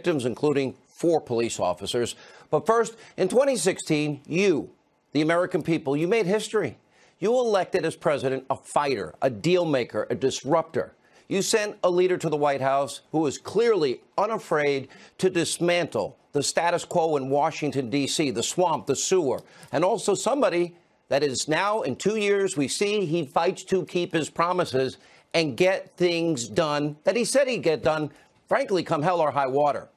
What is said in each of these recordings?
victims, including 4 police officers. But first, in 2016, you, the American people, you made history. You elected as president a fighter, a deal maker, a disruptor. You sent a leader to the White House who was clearly unafraid to dismantle the status quo in Washington, D.C., the swamp, the sewer, and also somebody that is now, in 2 years, we see he fights to keep his promises and get things done that he said he'd get done, frankly, come hell or high water.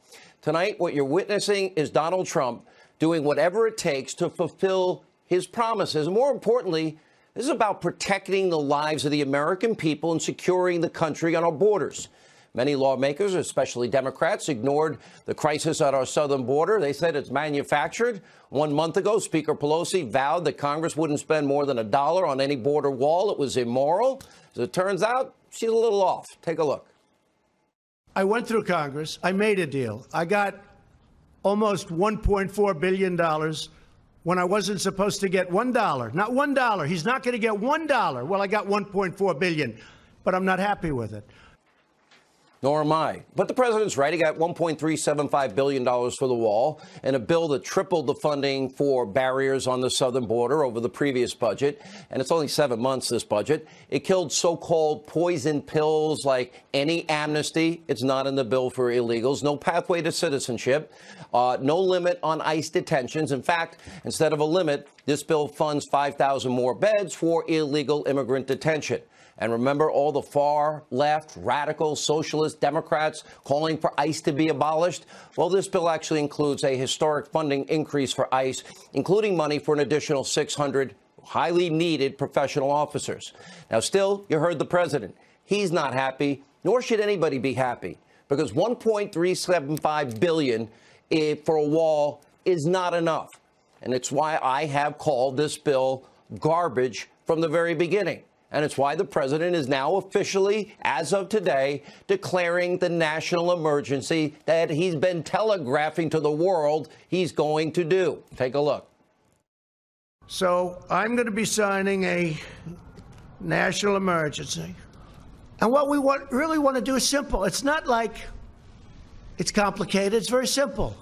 Tonight, what you're witnessing is Donald Trump doing whatever it takes to fulfill his promises. And more importantly, this is about protecting the lives of the American people and securing the country on our borders. Many lawmakers, especially Democrats, ignored the crisis at our southern border. They said it's manufactured. 1 month ago, Speaker Pelosi vowed that Congress wouldn't spend more than $1 on any border wall. It was immoral. As it turns out, she's a little off. Take a look. I went through Congress. I made a deal. I got almost $1.4 billion when I wasn't supposed to get $1. Not $1. He's not going to get $1. Well, I got $1.4 billion, but I'm not happy with it. Nor am I. But the president's right. He got $1.375 billion for the wall and a bill that tripled the funding for barriers on the southern border over the previous budget. And it's only 7 months, this budget. It killed so-called poison pills like any amnesty. It's not in the bill for illegals. No pathway to citizenship. No limit on ICE detentions. In fact, instead of a limit, this bill funds 5,000 more beds for illegal immigrant detention. And remember all the far left, radical, socialist Democrats calling for ICE to be abolished? Well, this bill actually includes a historic funding increase for ICE, including money for an additional 600 highly needed professional officers. Now, still, you heard the president. He's not happy, nor should anybody be happy, because $1.375 billion for a wall is not enough. And it's why I have called this bill garbage from the very beginning. And it's why the president is now officially, as of today, declaring the national emergency that he's been telegraphing to the world he's going to do. Take a look. So I'm going to be signing a national emergency. And what we really want to do is simple. It's not like it's complicated. It's very simple.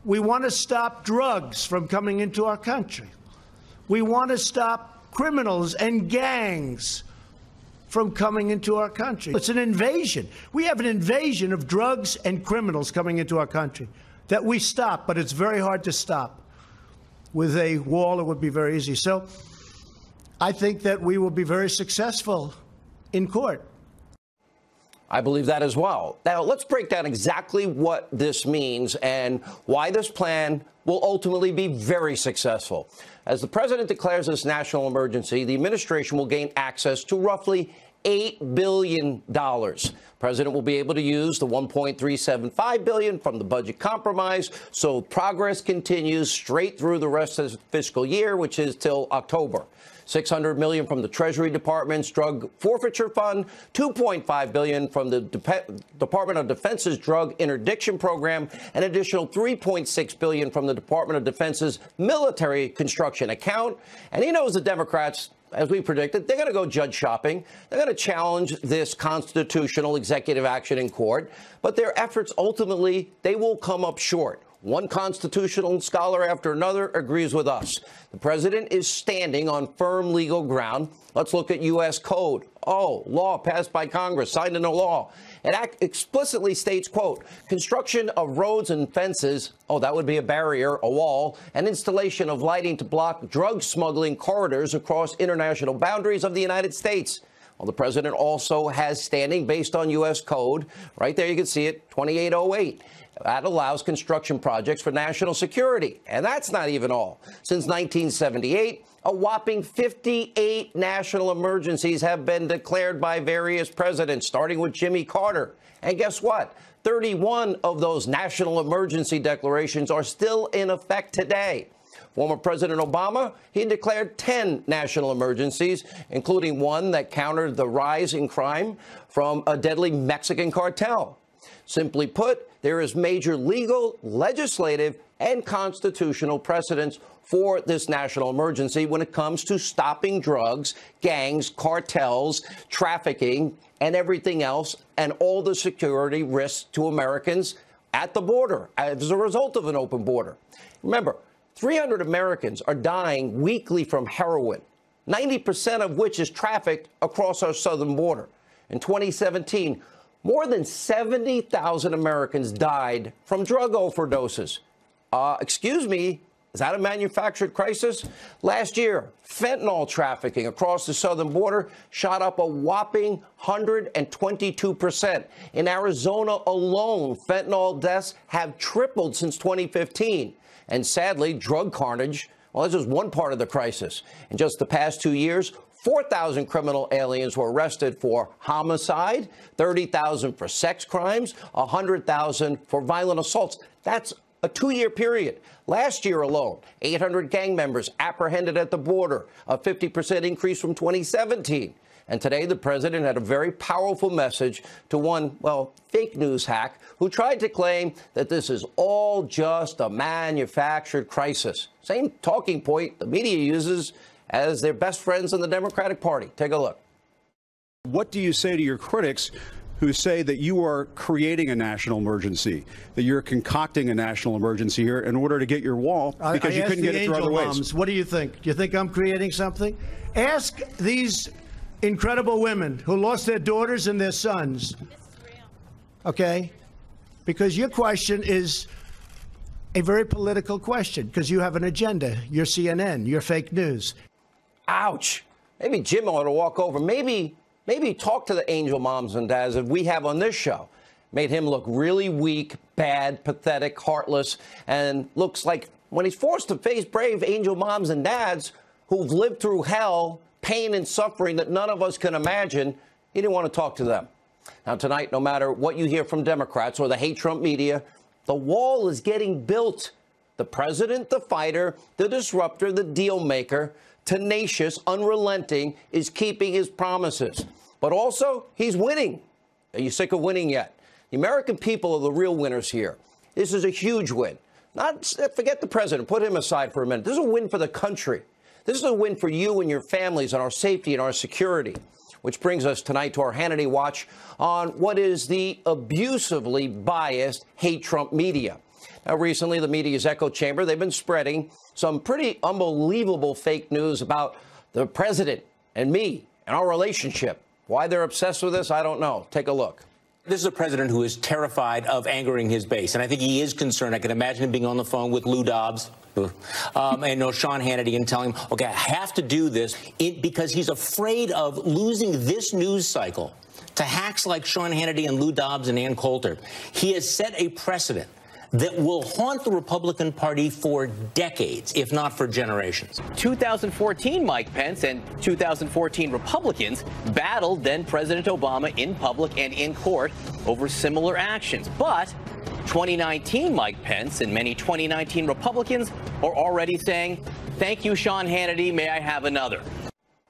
We want to stop drugs from coming into our country. We want to stop criminals and gangs from coming into our country. It's an invasion. We have an invasion of drugs and criminals coming into our country that we stop, but it's very hard to stop. With a wall, it would be very easy. So I think that we will be very successful in court. I believe that as well. Now, let's break down exactly what this means and why this plan will ultimately be very successful. As the president declares this national emergency, the administration will gain access to roughly $8 billion. The president will be able to use the $1.375 billion from the budget compromise, so progress continues straight through the rest of the fiscal year, which is till October. $600 million from the Treasury Department's drug forfeiture fund, $2.5 billion from the Department of Defense's drug interdiction program, an additional $3.6 billion from the Department of Defense's military construction account. And he knows the Democrats, as we predicted, they're going to go judge shopping. They're going to challenge this constitutional executive action in court. But their efforts, ultimately, they will come up short. One constitutional scholar after another agrees with us. The president is standing on firm legal ground. Let's look at U.S. code. Law passed by Congress, signed into law. It explicitly states, quote, construction of roads and fences, that would be a barrier, a wall, and installation of lighting to block drug smuggling corridors across international boundaries of the United States. Well, the president also has standing based on U.S. code. Right there, you can see it, 2808. That allows construction projects for national security. And that's not even all. Since 1978, a whopping 58 national emergencies have been declared by various presidents, starting with Jimmy Carter. And guess what? 31 of those national emergency declarations are still in effect today. Former President Obama, he declared 10 national emergencies, including one that countered the rise in crime from a deadly Mexican cartel. Simply put, there is major legal, legislative, and constitutional precedents for this national emergency when it comes to stopping drugs, gangs, cartels, trafficking, and everything else, and all the security risks to Americans at the border as a result of an open border. Remember, 300 Americans are dying weekly from heroin, 90% of which is trafficked across our southern border. In 2017, more than 70,000 Americans died from drug overdoses. Excuse me, is that a manufactured crisis? Last year, fentanyl trafficking across the southern border shot up a whopping 122%. In Arizona alone, fentanyl deaths have tripled since 2015. And sadly, drug carnage, well, that's just one part of the crisis. In just the past 2 years, 4,000 criminal aliens were arrested for homicide, 30,000 for sex crimes, 100,000 for violent assaults. That's a 2-year period. Last year alone, 800 gang members apprehended at the border, a 50% increase from 2017. And today, the president had a very powerful message to one, well, fake news hack who tried to claim that this is all just a manufactured crisis. Same talking point the media uses as their best friends in the Democratic Party. Take a look. What do you say to your critics who say that you are creating a national emergency, that you're concocting a national emergency here in order to get your wall because you couldn't get it through other ways? What do you think? Do you think I'm creating something? Ask these incredible women who lost their daughters and their sons. Okay? Because your question is a very political question because you have an agenda. You're CNN. You're fake news. Ouch. Maybe Jim ought to walk over. Maybe talk to the angel moms and dads that we have on this show. Made him look really weak, bad, pathetic, heartless, and looks like when he's forced to face brave angel moms and dads who've lived through hell, pain and suffering that none of us can imagine, he didn't want to talk to them. Now, tonight, no matter what you hear from Democrats or the hate Trump media, the wall is getting built. The president, the fighter, the disruptor, the deal maker, tenacious, unrelenting, is keeping his promises. But also, he's winning. Are you sick of winning yet? The American people are the real winners here. This is a huge win. Forget the president. Put him aside for a minute. This is a win for the country. This is a win for you and your families and our safety and our security. Which brings us tonight to our Hannity Watch on what is the abusively biased hate Trump media. Now, recently, the media's echo chamber, they've been spreading some pretty unbelievable fake news about the president and me and our relationship. Why they're obsessed with this, I don't know. Take a look. This is a president who is terrified of angering his base, and I think he is concerned. I can imagine him being on the phone with Lou Dobbs and Sean Hannity and telling him, okay, I have to do this because he's afraid of losing this news cycle to hacks like Sean Hannity and Lou Dobbs and Ann Coulter. He has set a precedent that will haunt the Republican Party for decades, if not for generations. 2014 Mike Pence and 2014 Republicans battled then President Obama in public and in court over similar actions. But 2019 Mike Pence and many 2019 Republicans are already saying, thank you, Sean Hannity, may I have another?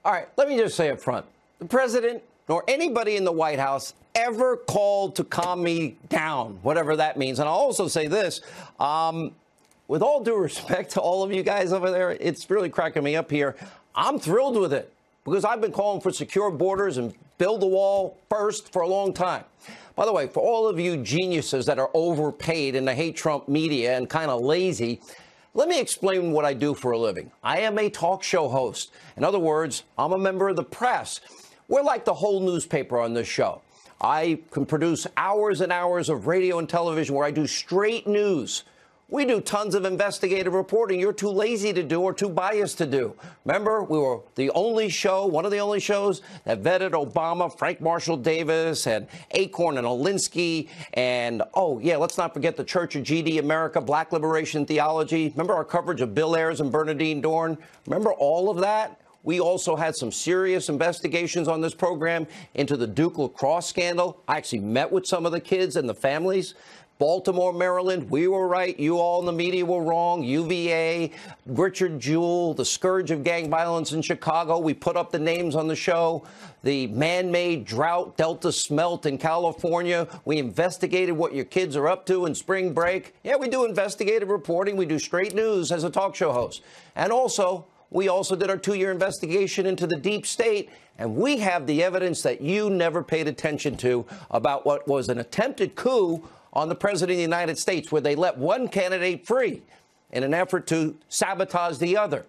All right, let me just say up front, the president nor anybody in the White House ever called to calm me down, whatever that means. And I'll also say this, with all due respect to all of you guys over there, it's really cracking me up here. I'm thrilled with it because I've been calling for secure borders and build the wall first for a long time. By the way, for all of you geniuses that are overpaid in the hate Trump media and kind of lazy, let me explain what I do for a living. I am a talk show host. In other words, I'm a member of the press. We're like the whole newspaper on this show. I can produce hours and hours of radio and television where I do straight news. We do tons of investigative reporting you're too lazy to do or too biased to do. Remember, we were the only show, one of the only shows that vetted Obama, Frank Marshall Davis, and Acorn and Alinsky, and, oh, yeah, let's not forget the Church of GD America, Black Liberation Theology. Remember our coverage of Bill Ayers and Bernadine Dorn? Remember all of that? We also had some serious investigations on this program into the Duke lacrosse scandal. I actually met with some of the kids and the families. Baltimore, Maryland, we were right. You all in the media were wrong. UVA, Richard Jewell, the scourge of gang violence in Chicago. We put up the names on the show. The man-made drought, Delta smelt in California. We investigated what your kids are up to in spring break. Yeah, we do investigative reporting. We do straight news as a talk show host. And also, we also did our 2-year investigation into the deep state, and we have the evidence that you never paid attention to about what was an attempted coup on the president of the United States, where they let one candidate free in an effort to sabotage the other.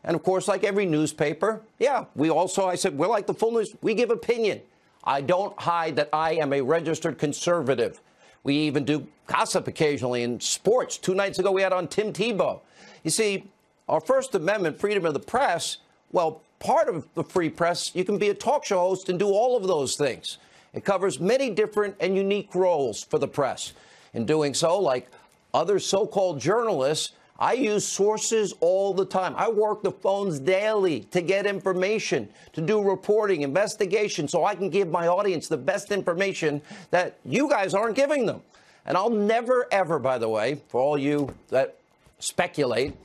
And of course, like every newspaper, I said, we're like the full news. We give opinion. I don't hide that I am a registered conservative. We even do gossip occasionally in sports. 2 nights ago, we had on Tim Tebow. You see, our First Amendment, freedom of the press, well, part of the free press, you can be a talk show host and do all of those things. It covers many different and unique roles for the press. In doing so, like other so-called journalists, I use sources all the time. I work the phones daily to get information, to do reporting, investigation, so I can give my audience the best information that you guys aren't giving them. And I'll never, ever, by the way, for all you that speculate,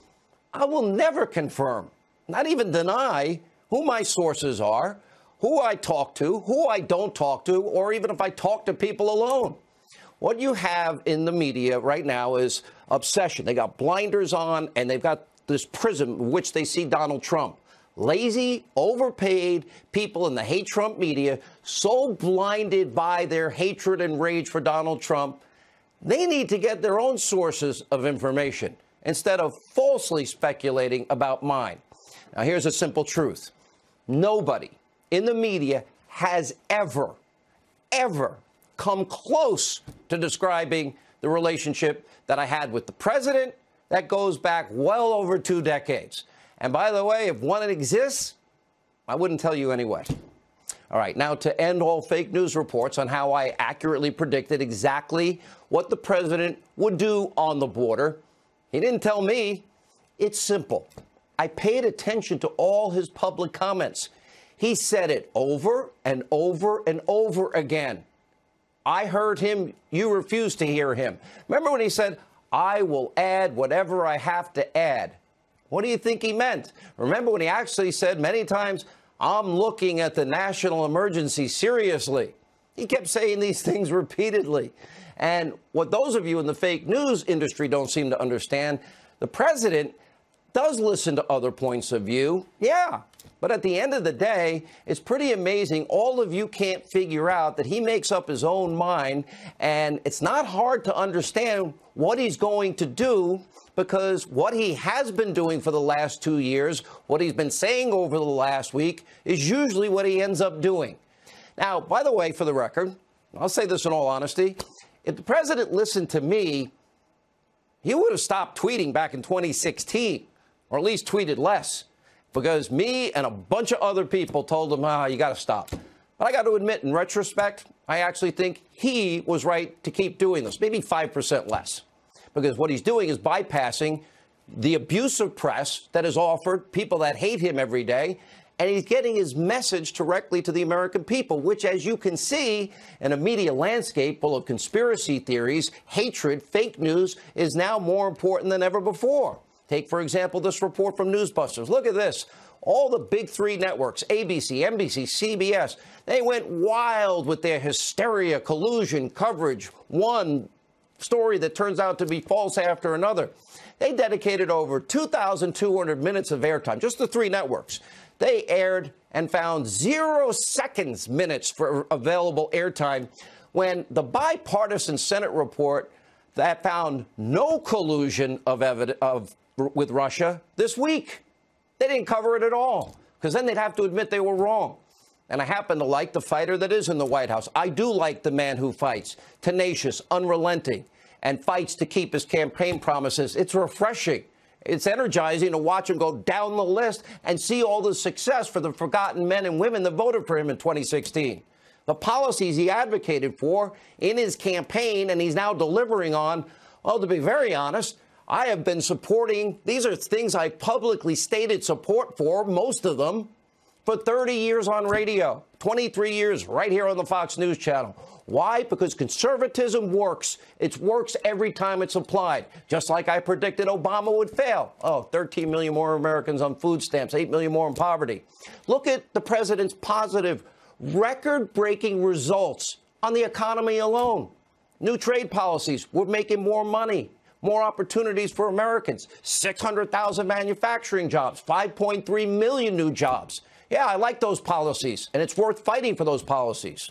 I will never confirm, not even deny, who my sources are, who I talk to, who I don't talk to, or even if I talk to people alone. What you have in the media right now is obsession. They got blinders on, and they've got this prism in which they see Donald Trump. Lazy, overpaid people in the hate Trump media, so blinded by their hatred and rage for Donald Trump, they need to get their own sources of information instead of falsely speculating about mine. Now, here's a simple truth. Nobody in the media has ever come close to describing the relationship that I had with the president. That goes back well over 2 decades. And by the way, if one exists, I wouldn't tell you anyway. All right, now to end all fake news reports on how I accurately predicted exactly what the president would do on the border. He didn't tell me. It's simple. I paid attention to all his public comments. He said it over and over and over again. I heard him. You refused to hear him. Remember when he said, I will add whatever I have to add? What do you think he meant? Remember when he actually said many times, I'm looking at the national emergency seriously? He kept saying these things repeatedly. And what those of you in the fake news industry don't seem to understand, the president does listen to other points of view. Yeah. But at the end of the day, it's pretty amazing. All of you can't figure out that he makes up his own mind. And it's not hard to understand what he's going to do, because what he has been doing for the last 2 years, what he's been saying over the last week, is usually what he ends up doing. Now, by the way, for the record, I'll say this in all honesty, if the president listened to me, he would have stopped tweeting back in 2016, or at least tweeted less. Because me and a bunch of other people told him, you got to stop. But I got to admit, in retrospect, I actually think he was right to keep doing this, maybe 5% less. Because what he's doing is bypassing the abusive press that is offered, people that hate him every day, and he's getting his message directly to the American people, which, as you can see, in a media landscape full of conspiracy theories, hatred, fake news, is now more important than ever before. Take, for example, this report from Newsbusters. Look at this. All the big 3 networks, ABC, NBC, CBS, they went wild with their hysteria, collusion, coverage, one story that turns out to be false after another. They dedicated over 2,200 minutes of airtime, just the 3 networks. They aired and found 0 seconds minutes for available airtime when the bipartisan Senate report that found no collusion with Russia this week. They didn't cover it at all, because then they'd have to admit they were wrong. And I happen to like the fighter that is in the White House. I do like the man who fights, tenacious, unrelenting, and fights to keep his campaign promises. It's refreshing. It's energizing to watch him go down the list and see all the success for the forgotten men and women that voted for him in 2016. The policies he advocated for in his campaign and he's now delivering on, well, to be very honest, I have been supporting. These are things I publicly stated support for, most of them, for 30 years on radio, 23 years right here on the Fox News channel. Why? Because conservatism works. It works every time it's applied. Just like I predicted Obama would fail. 13 million more Americans on food stamps, 8 million more in poverty. Look at the president's positive, record-breaking results on the economy alone. New trade policies. We're making more money. More opportunities for Americans, 600,000 manufacturing jobs, 5.3 million new jobs. Yeah, I like those policies, and it's worth fighting for those policies.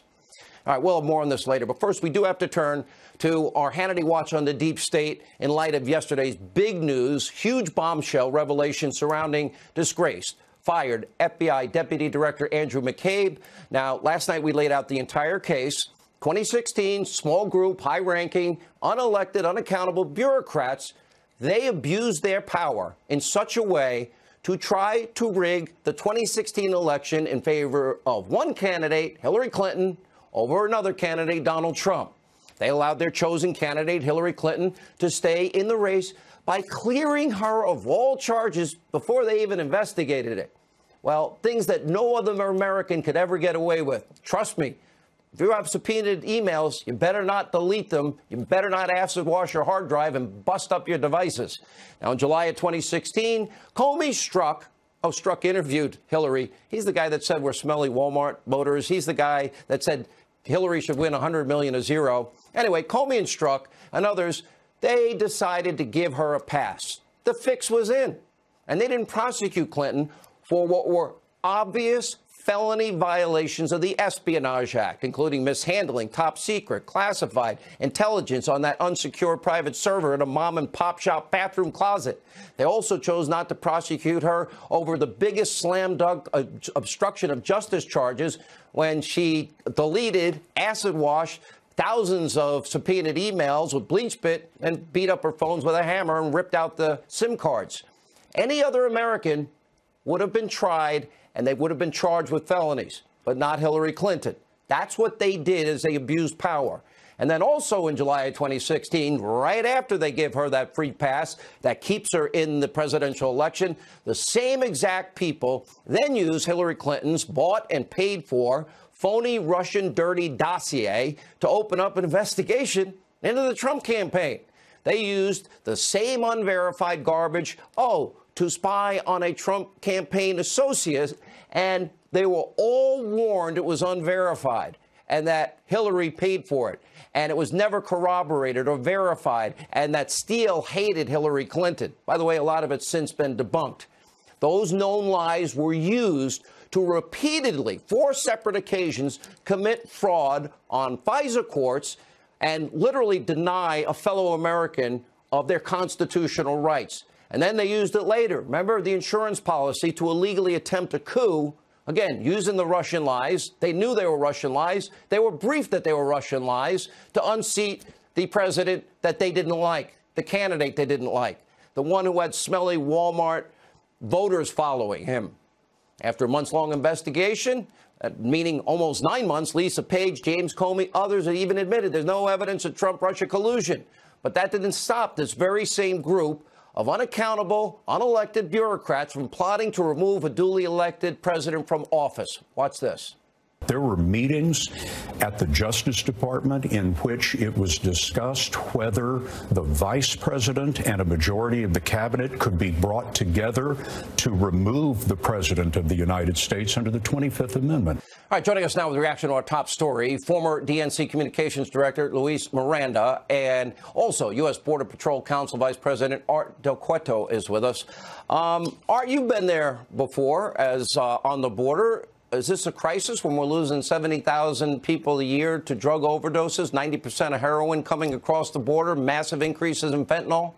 All right, we'll have more on this later. But first, we do have to turn to our Hannity Watch on the Deep State in light of yesterday's big news, huge bombshell revelation surrounding disgraced, fired FBI Deputy Director Andrew McCabe. Now, last night we laid out the entire case. 2016, small group, high-ranking, unelected, unaccountable bureaucrats, they abused their power in such a way to try to rig the 2016 election in favor of one candidate, Hillary Clinton, over another candidate, Donald Trump. They allowed their chosen candidate, Hillary Clinton, to stay in the race by clearing her of all charges before they even investigated it. Well, things that no other American could ever get away with. Trust me, if you have subpoenaed emails, you better not delete them. You better not acid wash your hard drive and bust up your devices. Now, in July of 2016, Comey Strzok interviewed Hillary. He's the guy that said we're smelly Walmart voters. He's the guy that said Hillary should win 100 million to 0. Anyway, Comey and Strzok and others, they decided to give her a pass. The fix was in. And they didn't prosecute Clinton for what were obvious felony violations of the Espionage Act, including mishandling top secret, classified intelligence on that unsecured private server in a mom and pop shop bathroom closet. They also chose not to prosecute her over the biggest slam dunk obstruction of justice charges when she deleted, acid washed thousands of subpoenaed emails with bleach spit and beat up her phones with a hammer and ripped out the SIM cards. Any other American would have been tried and they would have been charged with felonies, but not Hillary Clinton. That's what they did, as they abused power. And then also in July of 2016, right after they give her that free pass that keeps her in the presidential election, the same exact people then use Hillary Clinton's bought and paid for phony Russian dirty dossier to open up an investigation into the Trump campaign. They used the same unverified garbage, to spy on a Trump campaign associate, and they were all warned it was unverified and that Hillary paid for it, and it was never corroborated or verified, and that Steele hated Hillary Clinton. By the way, a lot of it's since been debunked. Those known lies were used to repeatedly, 4 separate occasions, commit fraud on FISA courts and literally deny a fellow American of their constitutional rights. And then they used it later. Remember the insurance policy to illegally attempt a coup, again, using the Russian lies. They knew they were Russian lies. They were briefed that they were Russian lies to unseat the president that they didn't like, the candidate they didn't like, the one who had smelly Walmart voters following him. After a months-long investigation, meaning almost 9 months, Lisa Page, James Comey, others have even admitted there's no evidence of Trump-Russia collusion. But that didn't stop this very same group of unaccountable, unelected bureaucrats from plotting to remove a duly elected president from office. Watch this. There were meetings at the Justice Department in which it was discussed whether the vice president and a majority of the cabinet could be brought together to remove the president of the United States under the 25th Amendment. All right, joining us now with a reaction to our top story, former DNC Communications Director Luis Miranda and also U.S. Border Patrol Council Vice President Art Del Cueto is with us. Art, you've been there before as on the border. Is this a crisis when we're losing 70,000 people a year to drug overdoses, 90% of heroin coming across the border, massive increases in fentanyl?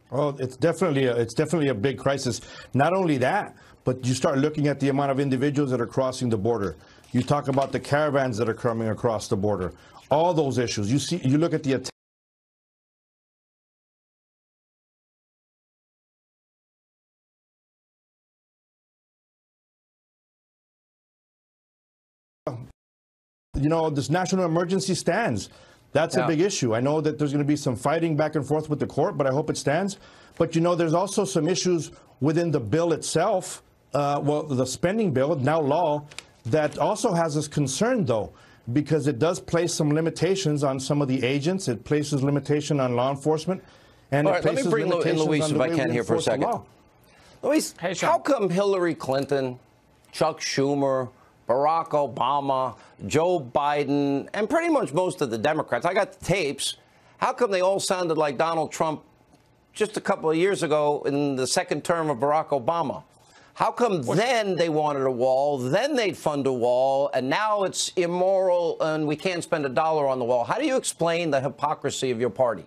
Well, it's definitely a big crisis. Not only that, but you start looking at the amount of individuals that are crossing the border. You talk about the caravans that are coming across the border. All those issues. You look at the this national emergency stands. That's a big issue. I know that there's going to be some fighting back and forth with the court, but I hope it stands. But, there's also some issues within the bill itself, the spending bill, now law, that also has us concerned, though, because it does place some limitations on some of the agents. It places limitation on law enforcement. And all right, let me bring in Luis if I can here for a second. Luis, how come Hillary Clinton, Chuck Schumer, Barack Obama, Joe Biden, and pretty much most of the Democrats, I got the tapes, how come they all sounded like Donald Trump just a couple of years ago in the second term of Barack Obama? How come then they wanted a wall, then they'd fund a wall, and now it's immoral and we can't spend $1 on the wall? How do you explain the hypocrisy of your party?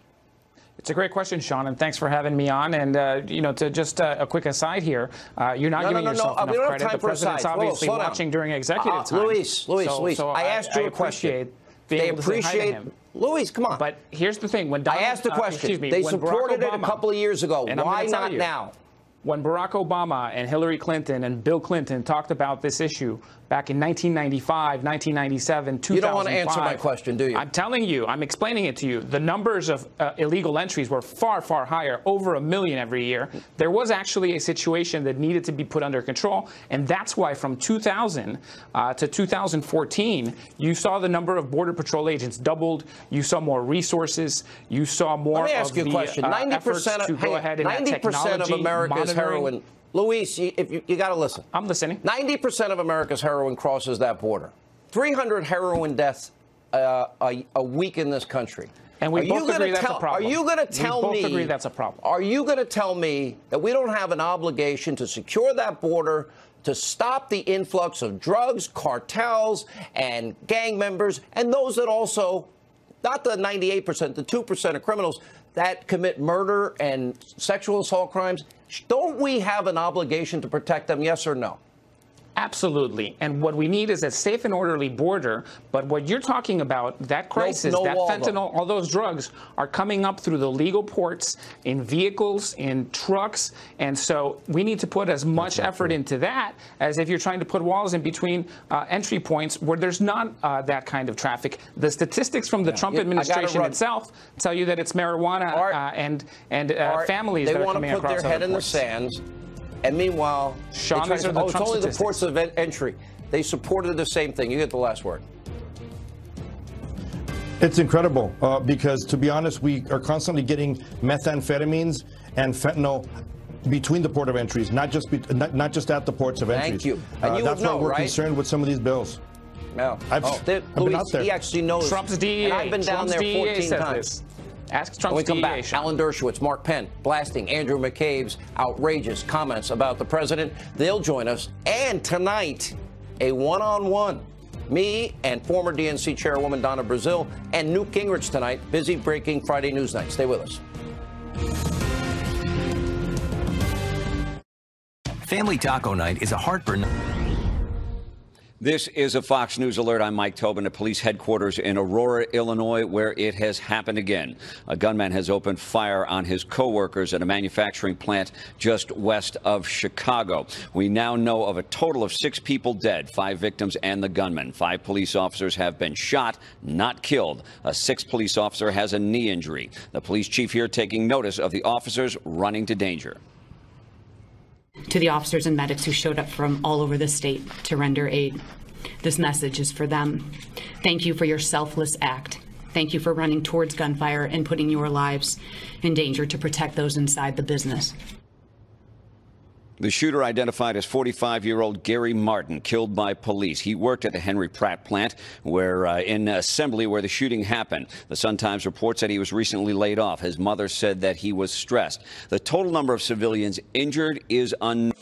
It's a great question, Sean, and thanks for having me on. And, you know, to just a quick aside here, you're not giving yourself enough credit. The president's obviously watching during executive time. Luis, I asked you a question. They appreciate him. Luis, come on. But here's the thing. When I asked the question. They supported it a couple of years ago. Why not now? When Barack Obama and Hillary Clinton and Bill Clinton talked about this issue back in 1995, 1997, 2005. You don't want to answer my question, do you? I'm telling you, I'm explaining it to you. The numbers of illegal entries were far, far higher, over 1 million every year. There was actually a situation that needed to be put under control, and that's why from 2000 to 2014, you saw the number of Border Patrol agents doubled. You saw more resources. You saw more of the efforts to go ahead and add technology, of America's heroin. Luis, you got to listen. I'm listening. 90% of America's heroin crosses that border. 300 heroin deaths a week in this country. And we both agree that's a problem. Are you going to tell me? We both agree that's a problem. Are you going to tell me that we don't have an obligation to secure that border, to stop the influx of drugs, cartels, and gang members, and those that also, not the 98%, the 2% of criminals that commit murder and sexual assault crimes? Don't we have an obligation to protect them, yes or no? Absolutely. And what we need is a safe and orderly border. But what you're talking about, that crisis, that fentanyl, all those drugs are coming up through the legal ports, in vehicles, in trucks. And so we need to put as much effort into that as if you're trying to put walls in between entry points where there's not that kind of traffic. The statistics from the Trump administration itself tell you that it's marijuana and families that are coming across. They want to put their head in the sands. And meanwhile, it's only the ports of entry. They supported the same thing. You get the last word. It's incredible because, to be honest, we are constantly getting methamphetamines and fentanyl between the port of entries, not just at the ports of entries. Thank you. And you that's why we're concerned with some of these bills. No. I've been out there. He actually knows. Trump's DEA. And I've been down there 14 times. Ask Trump's when we come DEA, back, Alan Dershowitz, Mark Penn, blasting Andrew McCabe's outrageous comments about the president. They'll join us. And tonight, a one-on-one. Me and former DNC chairwoman Donna Brazile and Newt Gingrich tonight. Busy breaking Friday News Night. Stay with us. Family Taco Night is a heartburn. This is a Fox News alert. I'm Mike Tobin at police headquarters in Aurora, Illinois, where it has happened again. A gunman has opened fire on his co-workers at a manufacturing plant just west of Chicago. We now know of a total of 6 people dead, 5 victims and the gunman. 5 police officers have been shot, not killed. A 6th police officer has a knee injury. The police chief here taking notice of the officers running to danger. To the officers and medics who showed up from all over the state to render aid, this message is for them. Thank you for your selfless act. Thank you for running towards gunfire and putting your lives in danger to protect those inside the business. The shooter, identified as 45-year-old Gary Martin, killed by police. He worked at the Henry Pratt plant in assembly where the shooting happened. The Sun-Times reports that he was recently laid off. His mother said that he was stressed. The total number of civilians injured is unknown.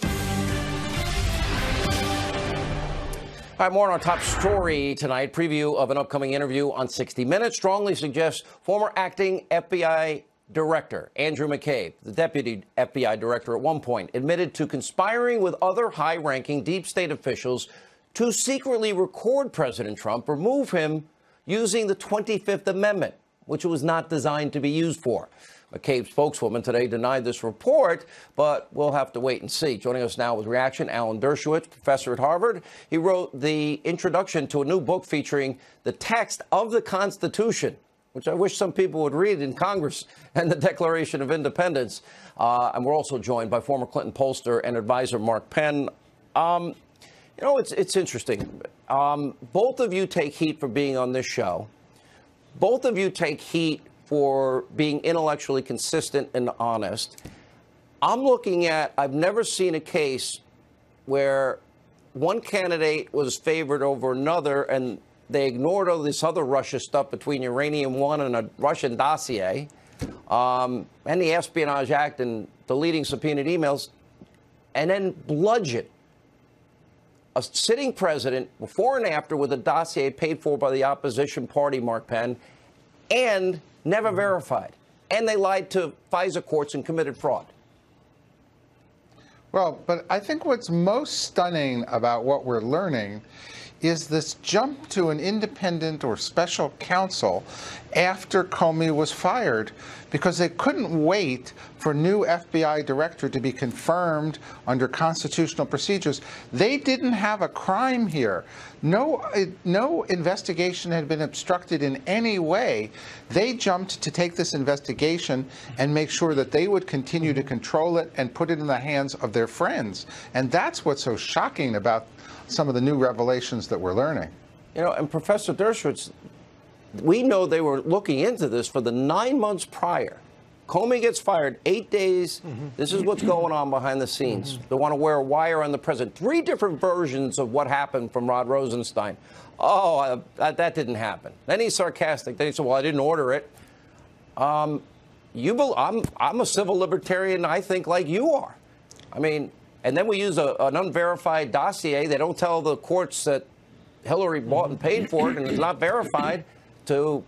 All right, more on our top story tonight. Preview of an upcoming interview on 60 Minutes strongly suggests former acting FBI Director Andrew McCabe, the deputy FBI director at one point, admitted to conspiring with other high-ranking deep state officials to secretly record President Trump, remove him using the 25th Amendment, which it was not designed to be used for. McCabe's spokeswoman today denied this report, but we'll have to wait and see. Joining us now with reaction, Alan Dershowitz, professor at Harvard. He wrote the introduction to a new book featuring the text of the Constitution, which I wish some people would read in Congress, and the Declaration of Independence. And we're also joined by former Clinton pollster and advisor Mark Penn. You know, it's interesting. Both of you take heat for being on this show. Both of you take heat for being intellectually consistent and honest. I'm looking at, I've never seen a case where one candidate was favored over another and they ignored all this other Russia stuff between Uranium One and a Russian dossier, and the Espionage Act and deleting subpoenaed emails. and then bludgeon a sitting president before and after with a dossier paid for by the opposition party, Mark Penn, and never verified. And they lied to FISA courts and committed fraud. Well, but I think what's most stunning about what we're learning is this jump to an independent or special counsel after Comey was fired, because they couldn't wait for new FBI director to be confirmed under constitutional procedures. They didn't have a crime here. No investigation had been obstructed in any way. They jumped to take this investigation and make sure that they would continue to control it and put it in the hands of their friends. And that's what's so shocking about some of the new revelations that we're learning. You know, and Professor Dershowitz, we know they were looking into this for the 9 months prior. Comey gets fired, 8 days. This is what's going on behind the scenes. They want to wear a wire on the president. 3 different versions of what happened from Rod Rosenstein. Oh, that didn't happen. Then he's sarcastic. Then he said, well, I didn't order it. I'm a civil libertarian, I think, like you are. I mean, and then we use an unverified dossier. They don't tell the courts that Hillary bought and paid for it and it's not verified, to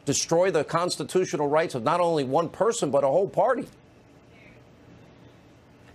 destroy the constitutional rights of not only one person, but a whole party.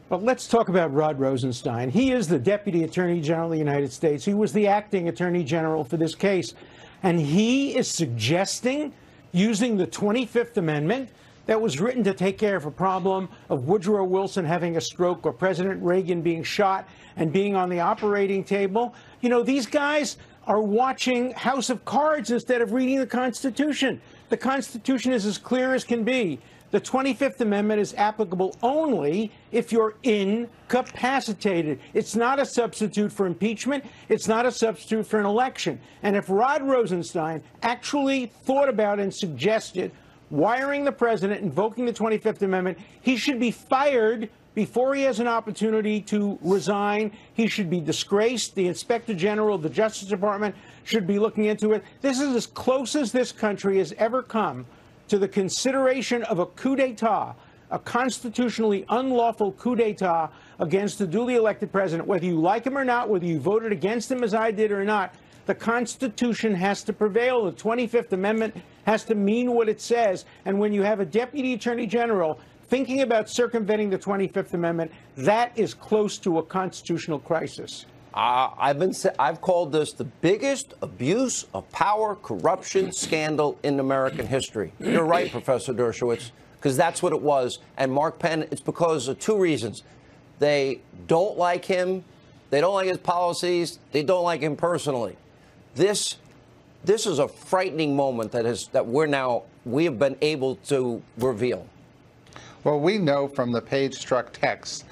Well, let's talk about Rod Rosenstein. He is the Deputy Attorney General of the United States. He was the acting Attorney General for this case. And he is suggesting using the 25th Amendment that was written to take care of a problem of Woodrow Wilson having a stroke or President Reagan being shot and being on the operating table. You know, these guys are watching House of Cards instead of reading the Constitution. The Constitution is as clear as can be. The 25th Amendment is applicable only if you're incapacitated. It's not a substitute for impeachment. It's not a substitute for an election. And if Rod Rosenstein actually thought about and suggested wiring the president, invoking the 25th Amendment, he should be fired before he has an opportunity to resign. He should be disgraced. The Inspector General of the Justice Department should be looking into it. This is as close as this country has ever come to the consideration of a coup d'etat, a constitutionally unlawful coup d'etat against the duly elected president. Whether you like him or not, whether you voted against him as I did or not, the Constitution has to prevail. The 25th Amendment has to mean what it says. And when you have a Deputy Attorney General thinking about circumventing the 25th Amendment, that is close to a constitutional crisis. I've called this the biggest abuse of power, corruption scandal in American history. You're right, Professor Dershowitz, because that's what it was. And Mark Penn, it's because of 2 reasons. They don't like him. They don't like his policies. They don't like him personally. This is a frightening moment that we have been able to reveal. Well, we know from the page-struck text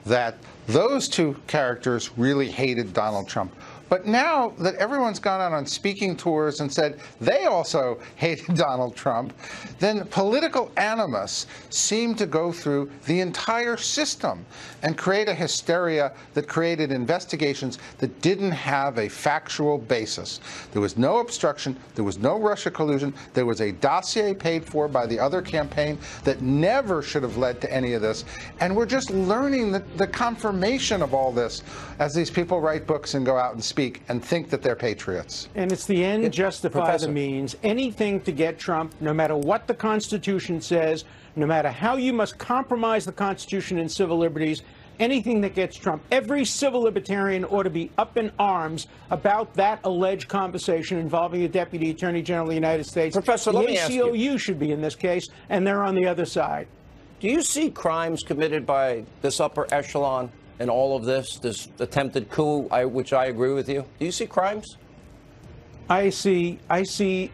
that those 2 characters really hated Donald Trump. But now that everyone's gone out on speaking tours and said they also hated Donald Trump, then political animus seemed to go through the entire system and create a hysteria that created investigations that didn't have a factual basis. There was no obstruction. There was no Russia collusion. There was a dossier paid for by the other campaign that never should have led to any of this. And we're just learning the confirmation of all this as these people write books and go out and speak and think that they're patriots. And it's the end justify the means. Anything to get Trump, no matter what the Constitution says, no matter how you must compromise the Constitution and civil liberties, anything that gets Trump. Every civil libertarian ought to be up in arms about that alleged conversation involving the Deputy Attorney General of the United States. Professor, let me ask you. The ACLU should be in this case, and they're on the other side. Do you see crimes committed by this upper echelon in all of this attempted coup, which I agree with you? Do you see crimes? I see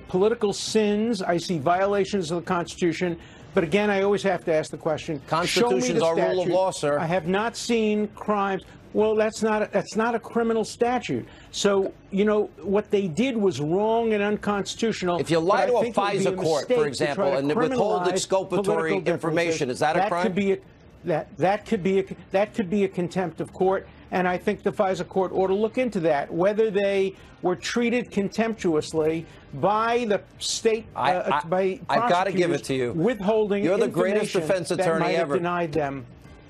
political sins. I see violations of the Constitution. But again, I always have to ask the question. Constitution's our rule of law, sir. I have not seen crimes. Well, that's not a criminal statute. So, you know, what they did was wrong and unconstitutional. If you lie to a FISA court, for example, and withhold exculpatory information, is that a crime? That could be a contempt of court, and I think the FISA court ought to look into that, whether they were treated contemptuously by the state, by prosecutors. I've got to give it to you. Withholding You're the greatest defense attorney that might have ever. denied them.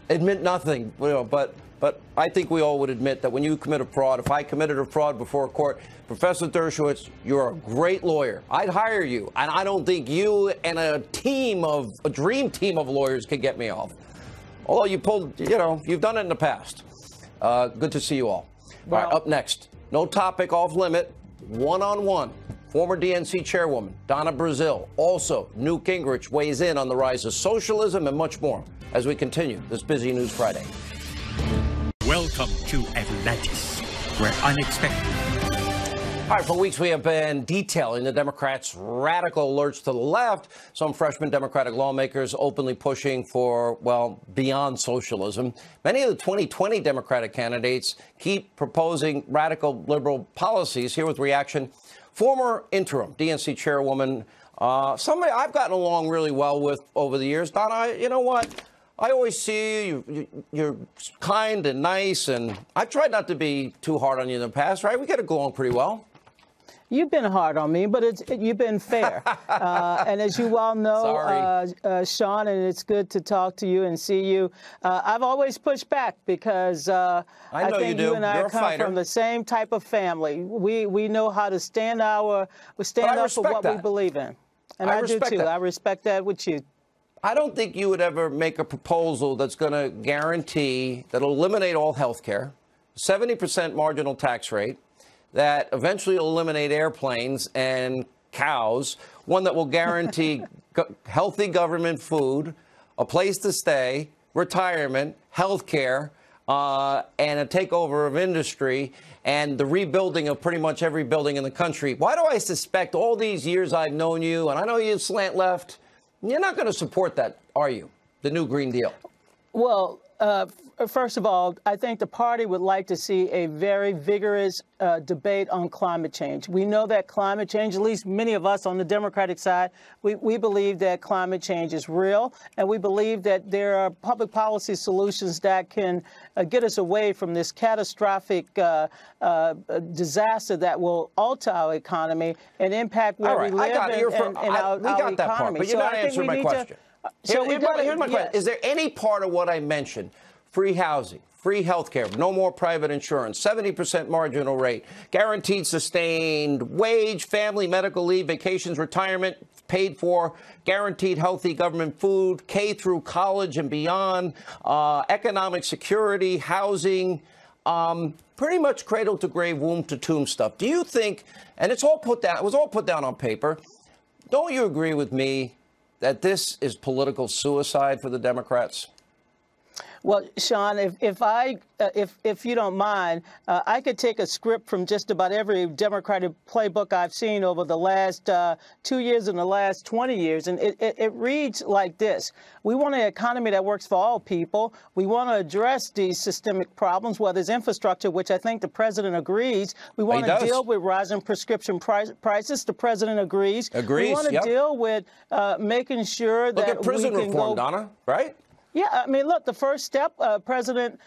admit nothing, but I think we all would admit that when you commit a fraud, if I committed a fraud before a court, Professor Dershowitz, you're a great lawyer. I'd hire you, and I don't think you and a dream team of lawyers could get me off. Although you've done it in the past. Good to see you all. All right, up next, no topic off limit, one-on-one. Former DNC chairwoman Donna Brazile. Also, Newt Gingrich weighs in on the rise of socialism and much more as we continue this busy News Friday. Welcome to Atlantis, where unexpected. All right, for weeks we have been detailing the Democrats' radical alerts to the left. Some freshman Democratic lawmakers openly pushing for, well, beyond socialism. Many of the 2020 Democratic candidates keep proposing radical liberal policies. Here with reaction, former interim DNC chairwoman, somebody I've gotten along really well with over the years. Donna, you know what? I always see you, you're kind and nice, and I've tried not to be too hard on you in the past, right? We get along pretty well. You've been hard on me, but you've been fair. And as you well know, Sean, and it's good to talk to you and see you. I've always pushed back because I think you and I come from the same type of family. We know how to stand up for what we believe in. And I do too. I respect that with you. I don't think you would ever make a proposal that's going to guarantee that'll eliminate all health care, 70% marginal tax rate, that eventually will eliminate airplanes and cows, one that will guarantee healthy government food, a place to stay, retirement, health care, and a takeover of industry, and the rebuilding of pretty much every building in the country. Why do I suspect all these years I've known you, and I know you slant left, you're not going to support that, are you, the new Green Deal? Well, first of all, I think the party would like to see a very vigorous debate on climate change. We know that climate change, at least many of us on the Democratic side, we believe that climate change is real, and we believe that there are public policy solutions that can get us away from this catastrophic disaster that will alter our economy and impact where we live and our economy. That part, but you're not answering my question. Here's my question. Is there any part of what I mentioned, free housing, free health care, no more private insurance, 70% marginal rate, guaranteed sustained wage, family medical leave, vacations, retirement paid for, guaranteed healthy government food, K through college and beyond, economic security, housing, pretty much cradle to grave, womb to tomb stuff? Do you think, and it was all put down on paper, don't you agree with me that this is political suicide for the Democrats? Well, Sean, if you don't mind, I could take a script from just about every Democratic playbook I've seen over the last 2 years and the last 20 years, and it reads like this. We want an economy that works for all people. We want to address these systemic problems, whether it's infrastructure, which I think the president agrees. We want to deal with rising prescription prices. The president agrees. We want to deal with making sure that look at prison reform, Donna, right? Yeah, I mean, look, the first step, President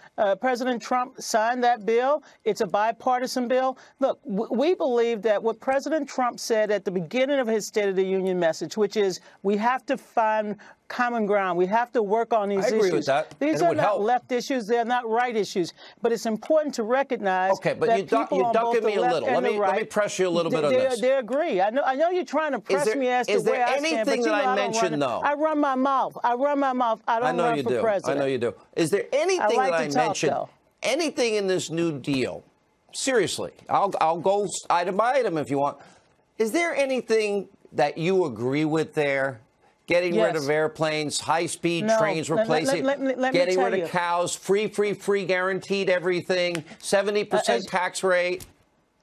Trump signed that bill. It's a bipartisan bill. Look, we believe that what President Trump said at the beginning of his State of the Union message, which is we have to find common ground. We have to work on these issues. I agree with that. These are not left issues. They're not right issues. But it's important to recognize that you're ducking me a little. Let me press you a little bit on this. They agree. I know you're trying to press me as to where I stand. Is there anything that I mentioned, though? I run my mouth. I run my mouth. I don't run for president. I know you do. Is there anything that I mentioned, anything in this New Deal? Seriously, I'll go item by item if you want. Is there anything that you agree with there? Getting rid of airplanes, high-speed trains replacing, getting rid of cows, free, guaranteed everything, 70% tax rate.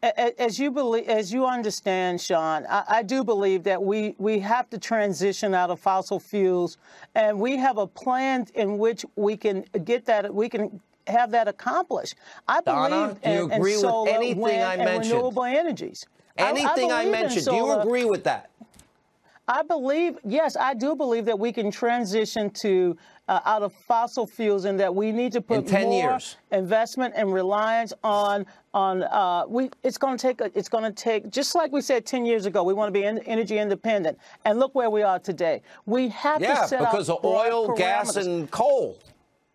As you understand, Sean, I do believe that we have to transition out of fossil fuels, and we have a plan in which we can get that. We can have that accomplished. I believe in solar, wind, and renewable energies. Anything I mentioned, do you agree with that? I believe, yes, I do believe that we can transition to out of fossil fuels, and that we need to put more investment and reliance on. It's going to take, just like we said 10 years ago, we want to be energy independent, and look where we are today. We have to set because of oil, gas, and coal.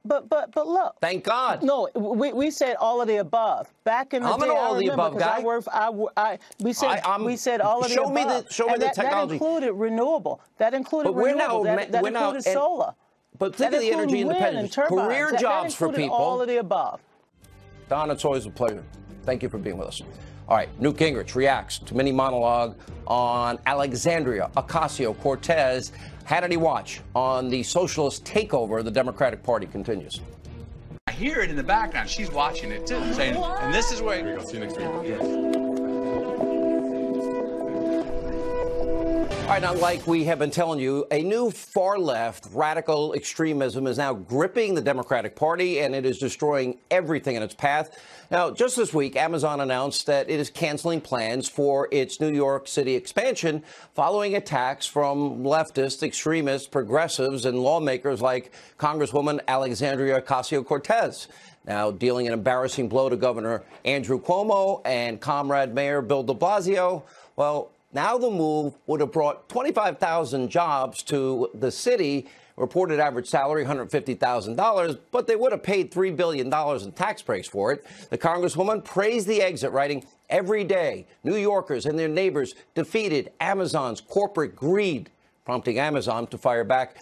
But look. Thank God. No, we said all of the above. Back in the day, I'm an all of the above guy. We said all of the above. Show me the technology. That included renewable. That included renewable. That included solar. But think of the energy independence, career jobs for people. All of the above. Don, it's always a pleasure. Thank you for being with us. All right, Newt Gingrich reacts to mini monologue on Alexandria Ocasio-Cortez. Hannity Watch on the socialist takeover of the Democratic Party continues. I hear it in the background. She's watching it too, saying, and this is where. Here we go. See you next week. Yes. All right, now, like we have been telling you, a new far-left radical extremism is now gripping the Democratic Party, and it is destroying everything in its path. Now, just this week, Amazon announced that it is canceling plans for its New York City expansion following attacks from leftist, extremists, progressives, and lawmakers like Congresswoman Alexandria Ocasio-Cortez. Now, dealing an embarrassing blow to Governor Andrew Cuomo and Comrade Mayor Bill de Blasio. Well, now the move would have brought 25,000 jobs to the city, reported average salary $150,000, but they would have paid $3 billion in tax breaks for it. The Congresswoman praised the exit, writing, "Every day, New Yorkers and their neighbors defeated Amazon's corporate greed," prompting Amazon to fire back.